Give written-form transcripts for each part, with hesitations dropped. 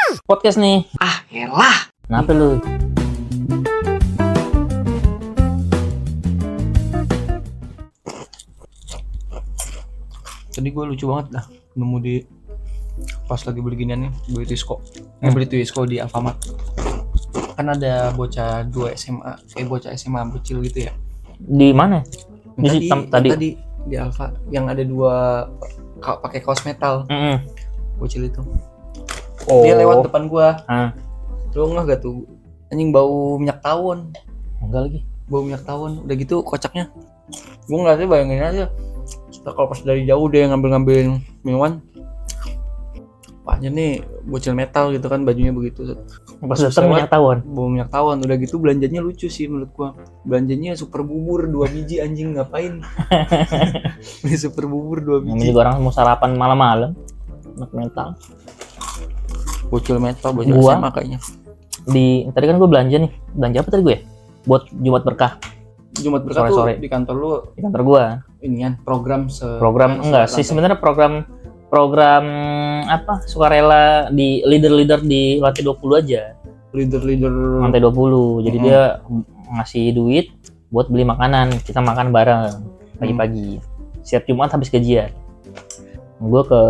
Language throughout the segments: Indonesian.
Podcast nih. Ah, elah. Kenapa lu? Tadi gue lucu banget dah nemu di pas lagi beli ginian nih, beli Twisco. Beli Twisco di Alfamart. Kan ada bocah 2 SMA, kayak bocah SMA bocil gitu ya. Di mana? Di Tadi di Alfa yang ada 2 pakai kaos metal. Bocil itu. Oh. Dia lewat depan gua. Lu nggak gak tuh? Anjing bau minyak tawon. Enggak lagi. Bau minyak tawon. Udah gitu kocaknya. Gua ngeliatnya bayangin aja. Kalau pas dari jauh dia ngambil-ngambilin minuman. Apanya nih bocil metal gitu kan, bajunya begitu. Pas datang minyak tawon. Bau minyak tawon. Udah gitu belanjanya lucu sih menurut gua. Belanjanya super bubur 2 biji, anjing ngapain? Beli super bubur 2 biji. Namanya juga orang mau sarapan malam-malam. Anak mental. Bocil metal, bocil Gua SMA kayaknya. Tadi kan gue belanja nih. Belanja apa tadi gue? Buat Jumat Berkah. Jumat Berkah Sore-sore. tuh di kantor lu Di kantor gua. ini kan program Enggak sih, sebenarnya program apa sukarela di leader di lantai 20 aja. Leader Lantai 20. Jadi dia ngasih duit buat beli makanan. Kita makan bareng pagi-pagi. Setiap Jumat habis gajian. Gue ke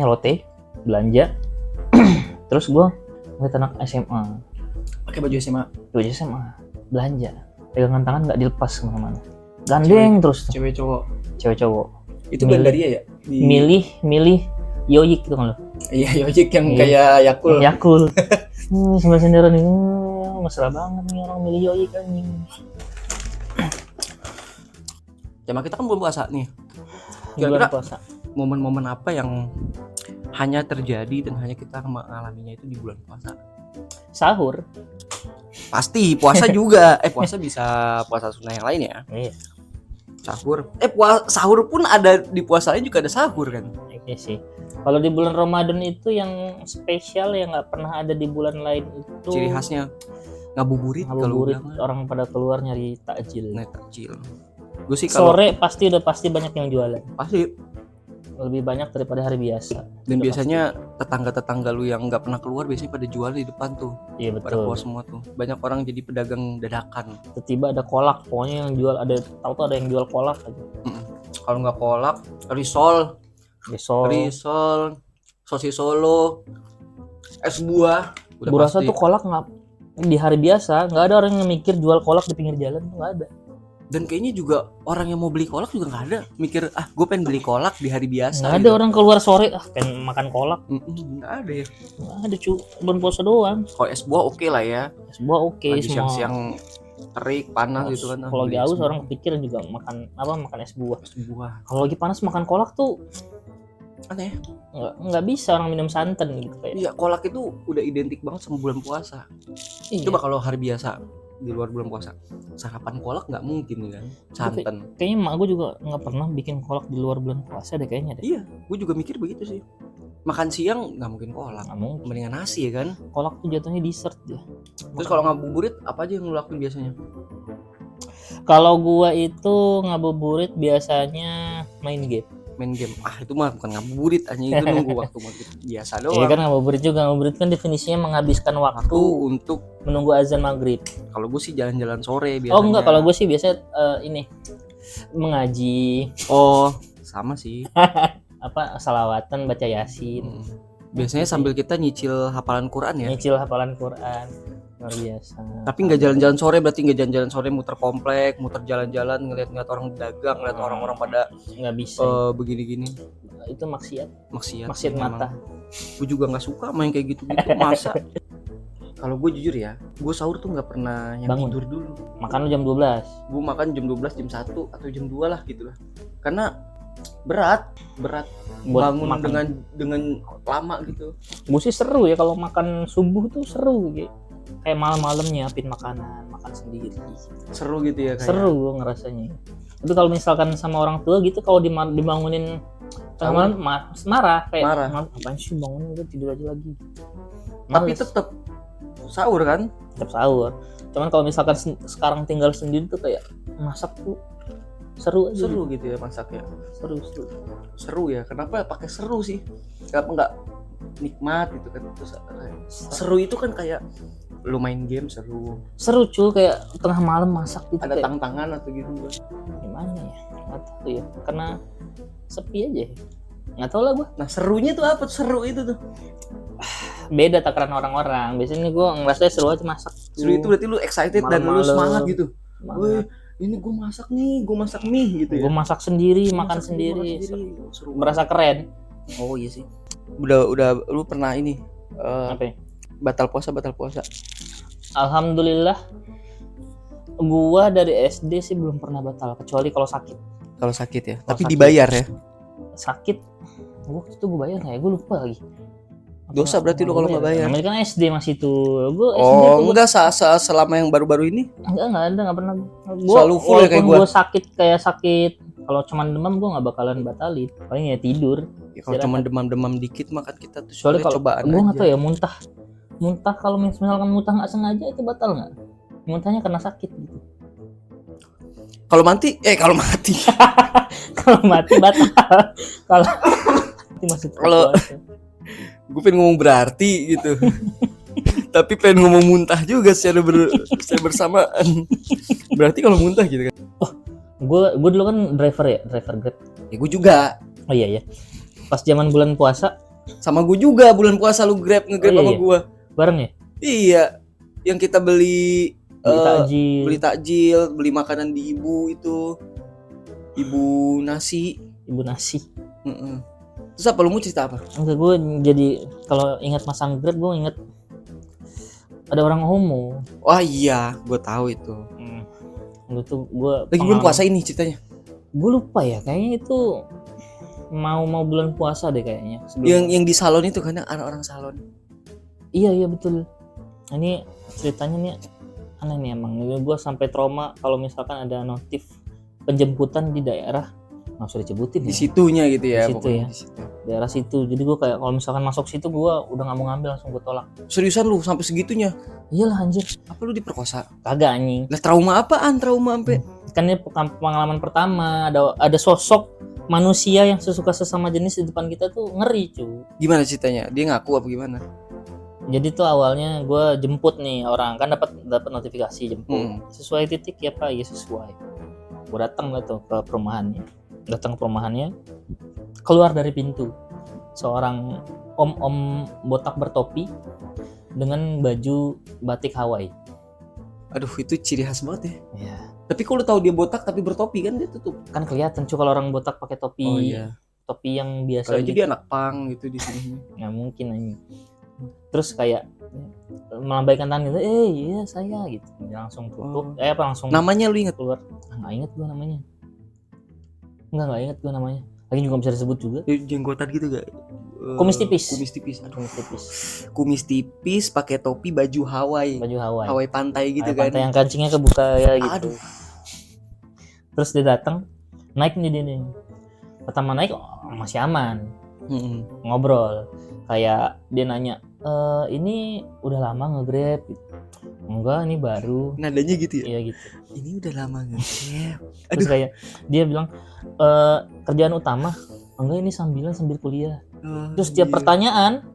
Lotte belanja. Terus gue ngeliat anak SMA pakai baju SMA belanja, pegangan tangan nggak dilepas kemana-mana, gandeng terus cewek cowok itu Gandaria ya milih Yoyik gitu kan lo. Iya, Yoyik yang kayak Yakult sebelah sendiri nih, mesra banget nih orang milih Yoyik anjing. Zaman kita kan belum puasa nih, Bulan puasa. Momen-momen apa yang hanya terjadi dan hanya kita mengalaminya itu di bulan puasa? Sahur pasti, puasa juga. Puasa bisa puasa sunnah yang lain ya. Iya. Sahur. Sahur pun ada di puasanya juga ada sahur kan. Iya sih. Kalau di bulan Ramadan itu yang spesial yang nggak pernah ada di bulan lain itu. Ciri khasnya ngabuburit kalau orang pada keluar nyari takjil. Gue sih kalau sore pasti banyak yang jualan. Pasti lebih banyak daripada hari biasa. Dan biasanya tetangga lu yang nggak pernah keluar biasanya pada jual di depan tuh. Iya betul. Pada keluar semua tuh. Banyak orang jadi pedagang dadakan. Tiba-tiba ada kolak, pokoknya yang jual ada yang jual kolak aja. Kalau nggak kolak, risol, sosis Solo, es buah. Gue rasa tuh kolak nggak di hari biasa nggak ada orang yang mikir jual kolak di pinggir jalan, tuh nggak ada. Dan kayaknya juga orang yang mau beli kolak juga nggak ada mikir gue pengen beli kolak di hari biasa. Nggak ada orang keluar sore pengen makan kolak. Nggak ada ya. Nggak ada bulan puasa doang. Kalau es buah oke lah ya. Es buah oke. Siang-siang terik panas gitu kan. Kalau lagi haus orang kepikiran juga makan es buah. Kalau lagi panas makan kolak tuh aneh. Nggak bisa orang minum santan gitu kayak. Iya, kolak itu udah identik banget sama bulan puasa. Iya. Coba kalau hari biasa di luar bulan puasa sarapan kolak nggak mungkin kan, santan. Kayaknya emak gue juga nggak pernah bikin kolak di luar bulan puasa deh kayaknya deh. Iya, gue juga mikir begitu sih. Makan siang nggak mungkin kolak, mendingan nasi ya kan. Kolak tuh jatuhnya dessert ya. Terus kalau ngabuburit apa aja yang lu lakuin biasanya? Kalau gua itu ngabuburit biasanya main game. Itu mah bukan ngabuburit, itu nunggu waktu maghrib biasa doang. Iya kan ngabuburit kan definisinya menghabiskan waktu untuk menunggu azan maghrib. Kalau gue sih jalan-jalan sore biasanya. Oh enggak, kalau gue sih biasa mengaji. Oh sama sih. Salawatan, baca yasin. Biasanya sambil kita nyicil hafalan Quran ya. Luar biasa. Tapi nggak jalan-jalan sore, berarti nggak jalan-jalan sore muter komplek, muter jalan-jalan ngeliat orang dagang, ngeliat orang-orang pada nggak bisa. Begini-gini. Itu maksiat mata. Gue juga nggak suka main kayak gitu-gitu. Masa? Kalau gue jujur ya, gue sahur tuh nggak pernah yang tidur dulu. Makan lu jam 12. Gue makan jam 12, jam 1 atau jam 2 lah gitu lah. Karena berat bangun dengan lama gitu. Gue sih seru ya kalau makan subuh tuh seru gitu. Kayak malam-malam nyiapin makan sendiri. Seru gitu ya kayak. Seru gue ngerasanya. Tapi kalau misalkan sama orang tua gitu kalau dibangunin tengah malam marah. Apaan sih bangun udah tidur aja lagi. Tapi tetap sahur kan? Tetap sahur. Cuman kalau misalkan sekarang tinggal sendiri tuh kayak masak tuh seru gitu ya masaknya. Seru ya. Kenapa pakai seru sih? Kenapa enggak nikmat gitu kan. Terus seru itu kan kayak lu main game seru, Seru kayak tengah malam masak gitu, ada kayak tantangan atau gitu kan. gimana ya, nggak tahu ya, karena sepi aja ya. Nggak tahu lah gue, Nah serunya tuh apa? Seru itu tuh. beda takaran orang-orang. Biasanya gue ngerasa seru aja masak tuh. Seru itu berarti lu excited dan lu Malam-malam. semangat gitu. Semangat. Wih, ini gue masak nih, gue masak mie gitu ya. Gue masak sendiri, Gua makan masak sendiri, Seru. merasa keren. Oh iya sih. Udah lu pernah ini Apa ya? batal puasa? Alhamdulillah, gua dari SD sih belum pernah batal, kecuali kalau sakit. Kalau sakit ya. Kalau Tapi sakit. dibayar ya. Sakit, gua waktu itu gua bayar nggak ya? Gua lupa lagi. Dosa berarti lu kalau nggak bayar. Namanya kan SD masih tuh. Gua SD Oh, tuh enggak selama yang baru-baru ini. nggak pernah. Selalu full ya kayak walaupun gua. Gua sakit kayak sakit. Kalau cuman demam gua nggak bakalan batalin. Paling ya tidur. Ya, kalau cuma demam-demam dikit mah kan kita tuh Soalnya kalau cobaan gua nggak aja. tahu ya, muntah kalau misalkan muntah nggak sengaja itu batal nggak? Muntahnya karena sakit gitu. Kalau mati Kalau mati batal. Kalau mati masih Kalau- puasa. gue pengen ngomong berarti gitu. Tapi pengen ngomong muntah juga secara bersamaan. Berarti kalau muntah gitu kan. Gue dulu kan driver Grab. Ya gue juga. Oh iya ya. Pas zaman bulan puasa Sama gue juga bulan puasa lu nge-grab Oh, iya, sama iya. gue. bareng ya. Iya. Yang kita beli Beli takjil. beli takjil, beli makanan di ibu itu. Ibu nasi. Ibu nasi. Mm-mm. Terus apa lu mau cerita apa? Enggak, gue jadi kalau ingat masang Grab gue ingat ada orang homo. Wah iya, gue tahu itu. Dulu tuh gue Lagi belum puasa ini ceritanya. Gue lupa ya, kayaknya itu mau bulan puasa deh kayaknya. Yang di salon itu kan anak orang salon. Iya betul. Ini ceritanya nih aneh nih emang. Gue sampai trauma kalau misalkan ada notif penjemputan di daerah, nggak usah disebutin Di ya. situnya gitu ya. Di situ pokoknya ya. di situ. Daerah situ. Jadi gue kayak kalau misalkan masuk situ gue udah nggak mau ngambil, langsung gue tolak. Seriusan lu sampai segitunya? Iyalah anjir. Apa lu diperkosa? Kagak anjing. Lah trauma apaan? Trauma sampai Kan ini pengalaman pertama, ada sosok manusia yang sesuka sesama jenis di depan kita tuh ngeri cuy. gimana ceritanya? Dia ngaku apa gimana? Jadi tuh awalnya gue jemput nih orang, kan dapat notifikasi jemput. Hmm. Sesuai titik ya Pak, ya sesuai. Gue datang lah tuh ke perumahannya. Keluar dari pintu seorang om botak bertopi dengan baju batik Hawaii. Aduh itu ciri khas banget ya. Ya, Tapi kalau tahu dia botak tapi bertopi kan dia tutup. kan kelihatan cuy kalau orang botak pakai topi. Oh iya. Topi yang biasa Kalau gitu. jadi anak pang gitu di sini. Nggak mungkin ini. Terus kayak melambaikan tangan gitu, iya saya gitu. Dia langsung tutup. Oh. Langsung Namanya lu inget? keluar. Nggak inget gue namanya. Nggak inget gue namanya. Lagi juga bisa disebut juga. Jenggotan gitu gak? Kumis tipis. Kumis tipis. Aduh. Kumis tipis. Kumis tipis pakai topi baju Hawaii. Baju Hawaii. Hawaii pantai gitu Hawaii kan. pantai yang kancingnya kebuka ya gitu. Aduh. Terus dia datang, naik nih dia nih. Pertama naik masih aman, Mm-mm. ngobrol. Kayak dia nanya, ini udah lama nge-Grab? Gitu. Enggak, ini baru. Nadanya gitu ya. Iya gitu. Ini udah lama nggak? Terus kayak dia bilang, kerjaan utama? Enggak, ini sambil kuliah. Terus Iya. tiap pertanyaan,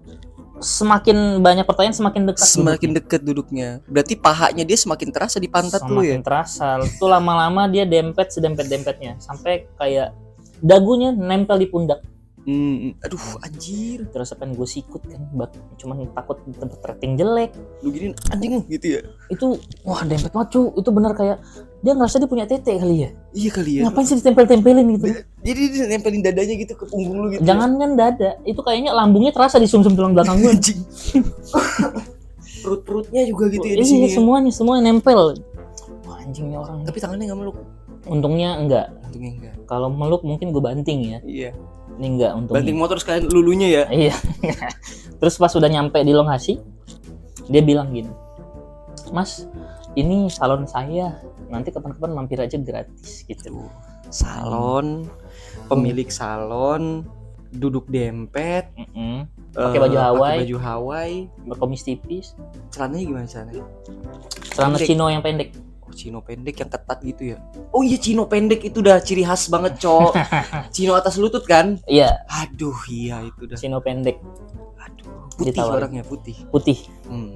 semakin banyak pertanyaan semakin dekat. Semakin deket duduknya. Berarti pahanya dia semakin terasa di pantat lu ya. Semakin terasa. Itu lama-lama dia sedempet-dempetnya. Sampai kayak dagunya nempel di pundak. Aduh anjir. Terus apa yang gue sikut kan, cuman takut tempat rating jelek. Lu gini anjing lu gitu ya. Itu wah dempet banget cu. Itu benar kayak dia ngerasa dia punya tete kali ya. Iya kali ya. Ngapain sih ditempel-tempelin gitu? Jadi dia nempelin dadanya gitu ke punggung lu gitu. Jangan kan dada, itu kayaknya lambungnya terasa di sumsum tulang belakang gue. Anjing. Perut-perutnya juga gitu ya di Iya sini. semuanya nempel. Wah, anjingnya orang. Tapi tangannya enggak meluk. Untungnya enggak. Untungnya enggak. Kalau meluk mungkin gue banting ya. Iya. Ini enggak untungnya. Banting motor sekalian lulunya ya. Iya. Terus pas udah nyampe di Longhasi, dia bilang gini, Mas, ini salon saya. Nanti kapan-kapan mampir aja gratis gitu. Salon, pemilik salon, duduk dempet, Pakai baju Hawaii. pakai baju Hawaii, Berkomis tipis, celananya gimana celananya? celana Pendek. chino yang pendek. Oh, chino pendek yang ketat gitu ya. Oh iya chino pendek itu udah ciri khas banget, Cok. Chino atas lutut kan? Iya, Aduh, iya itu dah. chino pendek. Aduh. Putih ditawarin. orangnya putih. Putih. Hmm.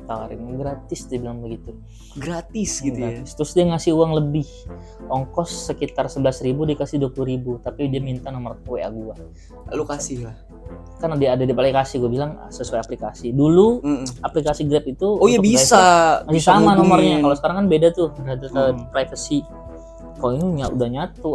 Tawarin gratis, dia bilang begitu. Gratis gitu ya. Gratis. Terus dia ngasih uang lebih, ongkos sekitar 11.000, dikasih 20.000, tapi dia minta nomor WA gua. Lu kasih lah. Kan dia ada di aplikasi, gue bilang sesuai aplikasi. Dulu Mm-mm. aplikasi Grab itu Oh iya untuk bisa. driver masih Bisa sama ngubungin. nomornya. Kalau sekarang kan beda tuh, data privacy. Kalau ini udah nyatu,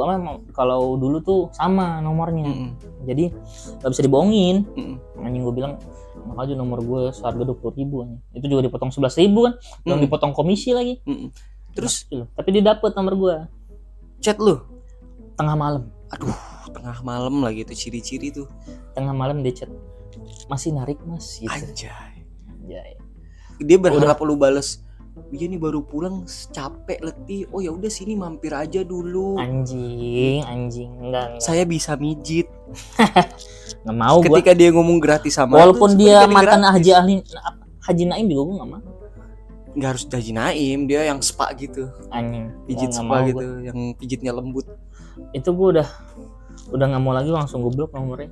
kalau dulu tuh sama nomornya. Mm-mm. Jadi nggak bisa dibohongin. Mm-mm. Anjing, gue bilang enak aja nomor gue seharga 20.000 anjing. Itu juga dipotong 11.000 kan, belum dipotong komisi lagi. Mm-mm. Terus Nah, tapi dia dapet nomor gue chat lu. tengah malam. Aduh, tengah malam lagi itu ciri-ciri tuh. Tengah malam dia chat, masih narik mas gitu. Anjay. Anjay. Dia berharap lu bales. Iya nih baru pulang capek letih. Oh ya udah sini mampir aja dulu. Anjing, enggak. Saya bisa mijit. Nggak mau gue. Ketika dia ngomong gratis sama Walaupun lu, dia sebenarnya mantan gratis. Haji Naim juga gue nggak mau. Nggak harus Haji Naim, dia yang spa gitu. Anjing. Pijit Nggak spa mau gitu, gua. yang pijitnya lembut. Itu gue udah nggak mau lagi, langsung gue blok nomornya.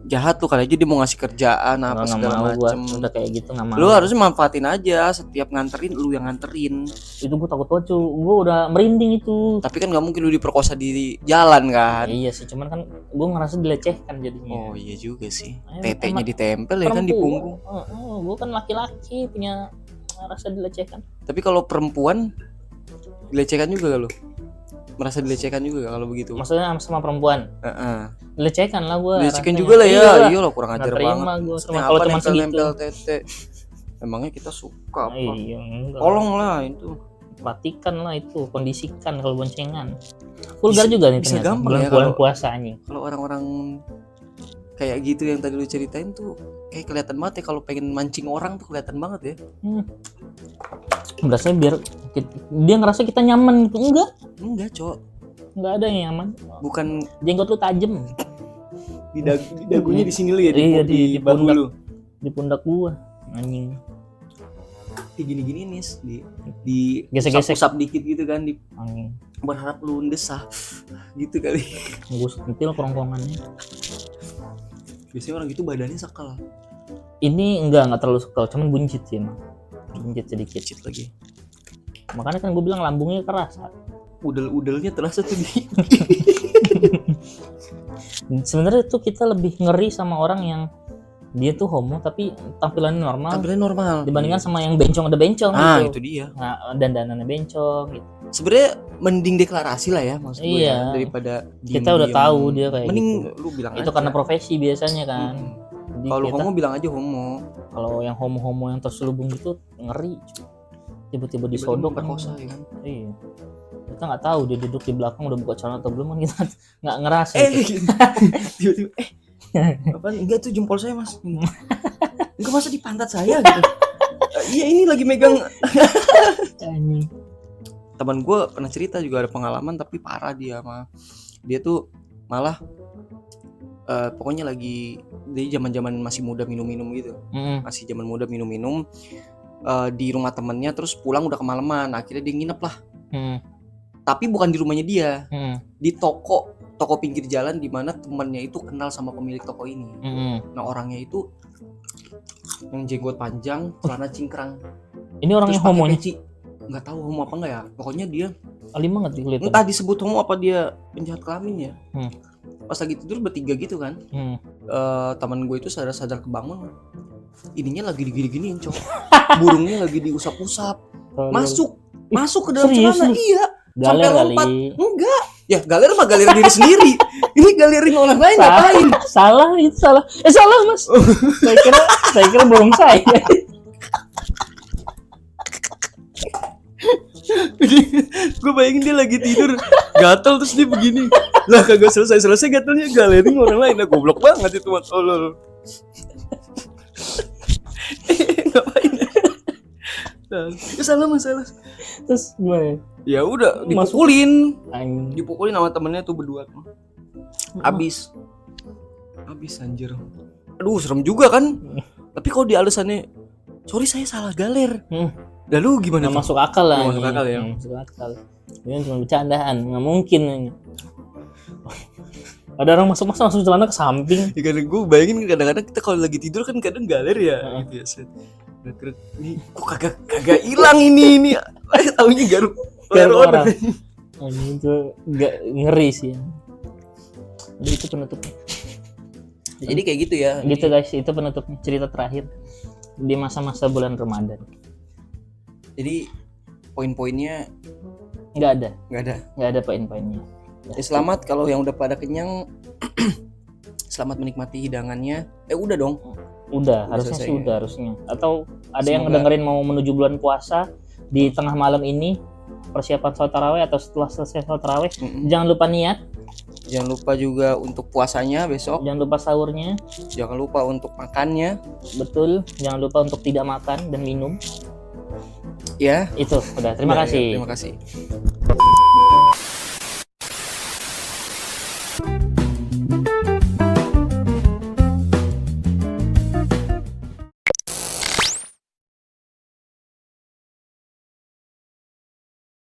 Jahat tuh kali aja dia mau ngasih kerjaan apa Nggak segala mau gua. macem. Udah kayak gitu nggak mau. Lu harusnya manfaatin aja, setiap nganterin lu yang nganterin. Itu gue takut banget cuy, gue udah merinding itu. Tapi kan nggak mungkin lu diperkosa di jalan kan. Iya sih, cuman kan gue ngerasa dilecehkan jadinya. Oh iya juga sih. Ayo, Tetenya emang ditempel ya kan di punggung. Gue kan laki-laki, punya rasa dilecehkan. Tapi kalau perempuan dilecehkan juga gak lu? Merasa dilecehkan juga gak kalau begitu? Maksudnya sama perempuan Heeh. dilecehkan lah gue. Dilecehkan juga lah ya. Iya lah kurang ajar banget. Gue Maksudnya kalau apa cuma segitu. nempel tete. Emangnya kita suka apa? Iya, enggak. Tolong lah itu. Perhatikan lah itu, kondisikan kalau boncengan. Vulgar juga nih bisa ternyata. gampang ya Bulan kalau- puasa anjing. Kalau orang-orang kayak gitu yang tadi lu ceritain tuh kayak kelihatan banget ya kalau pengen mancing orang tuh kelihatan banget ya. Berasanya biar dia ngerasa kita nyaman gitu. Enggak, Cok. Enggak ada yang nyaman. Bukan Jenggot lu tajem di dagunya di sini lu ya, Iya, di di bahu pundak. lu. di pundak gua. Anjing. Di gini-gini nih, di Gesek-gesek. usap dikit gitu kan, di Anjing. berharap lu ndesah gitu kali. Gue sentil kerongkongannya. Biasanya orang gitu badannya sakal. Ini enggak terlalu sekal, cuman buncit sih emang. Buncit sedikit. Cit lagi. Makanya kan gue bilang lambungnya keras. Udel-udelnya terasa tuh di. Sebenarnya tuh kita lebih ngeri sama orang yang dia tuh homo tapi tampilannya normal Tampilannya normal. dibandingkan sama yang bencong ada bencong Ah, gitu. itu dia. Nah, dandanannya bencong gitu. Sebenarnya mending deklarasi lah ya maksud gue Iya. ya, daripada Kita udah tahu dia kayak mending gitu. lu bilang Itu aja. karena profesi biasanya kan. Jadi Kalau kita- homo bilang aja homo. kalau yang homo-homo yang terselubung gitu ngeri cuy. Tiba-tiba Tiba-tiba disodok kan. memperkosa, ya kan. Iya. Kita nggak tahu dia duduk di belakang udah buka celana atau belum kan, kita nggak ngerasa gitu. Tiba-tiba apaan? Enggak tuh jempol saya mas. Enggak masa di pantat saya gitu. Iya ini lagi megang. Anjing. Teman gue pernah cerita juga ada pengalaman tapi parah dia mah. Dia tuh malah pokoknya lagi dia zaman-zaman masih muda minum-minum gitu. Masih zaman muda minum-minum di rumah temennya, terus pulang udah kemalaman. Akhirnya dia nginep lah. Tapi bukan di rumahnya dia, di toko pinggir jalan di mana temannya itu kenal sama pemilik toko ini. Hmm. Nah orangnya itu yang jenggot panjang, celana cingkrang. Ini orangnya Terus pakai homonya. peci. Nggak tahu homo apa enggak ya. Pokoknya dia Alim banget kelihatan. entah disebut homo apa dia penjahat kelamin ya. Hmm. Pas lagi tidur bertiga gitu kan. Teman gue itu sadar kebangun. Ininya lagi digini-giniin cok. Burungnya lagi diusap-usap. Masuk ke dalam serius celana. lu? Iya. Galer sampai kali. lompat. Enggak. Ya galer mah galer diri sendiri. Ini galerin orang lain ngapain? Salah itu salah. Salah mas. saya kira burung saya. Gue bayangin dia lagi tidur gatel terus dia begini. Lah kagak selesai gatelnya galerin orang lain. Nah goblok banget itu mas. Tolol. Ngapain? Nah, salah masalah. Terus gimana? Ya udah dipukulin. Anjing. Dipukulin sama temennya tuh berdua. Abis anjir. Aduh serem juga kan. Tapi kalau di alasannya sorry saya salah galer. Lalu gimana Nggak tuh? masuk akal lah. Nggak masuk akal ya? Nggak masuk akal. Ini cuma bercandaan, nggak mungkin. Ada orang masuk langsung celana ke samping. Ya, kadang gue bayangin kadang-kadang kita kalau lagi tidur kan kadang galer ya. Heeh. Gitu ya. Set. Gerak-gerak. Nih kok kagak hilang ini. Taunya garuk Orang. Ini tuh nggak ngeri sih. Jadi itu penutupnya. Jadi kayak gitu ya. Gitu guys, itu penutupnya, cerita terakhir di masa-masa bulan Ramadan. Jadi poin-poinnya Nggak ada nggak ada. poin-poinnya. Ya, selamat kalau yang udah pada kenyang. Selamat menikmati hidangannya. Udah dong. Udah harusnya selesai sih ya. udah harusnya. Atau ada yang Semoga- ngedengerin mau menuju bulan puasa di tengah malam ini, persiapan sholat tarawih atau setelah selesai sholat tarawih, jangan lupa niat, Jangan lupa juga untuk puasanya besok. jangan lupa sahurnya, Jangan lupa untuk makannya. betul, jangan lupa untuk tidak makan dan minum. Ya. Itu udah, terima Udah, ya, kasih. terima kasih.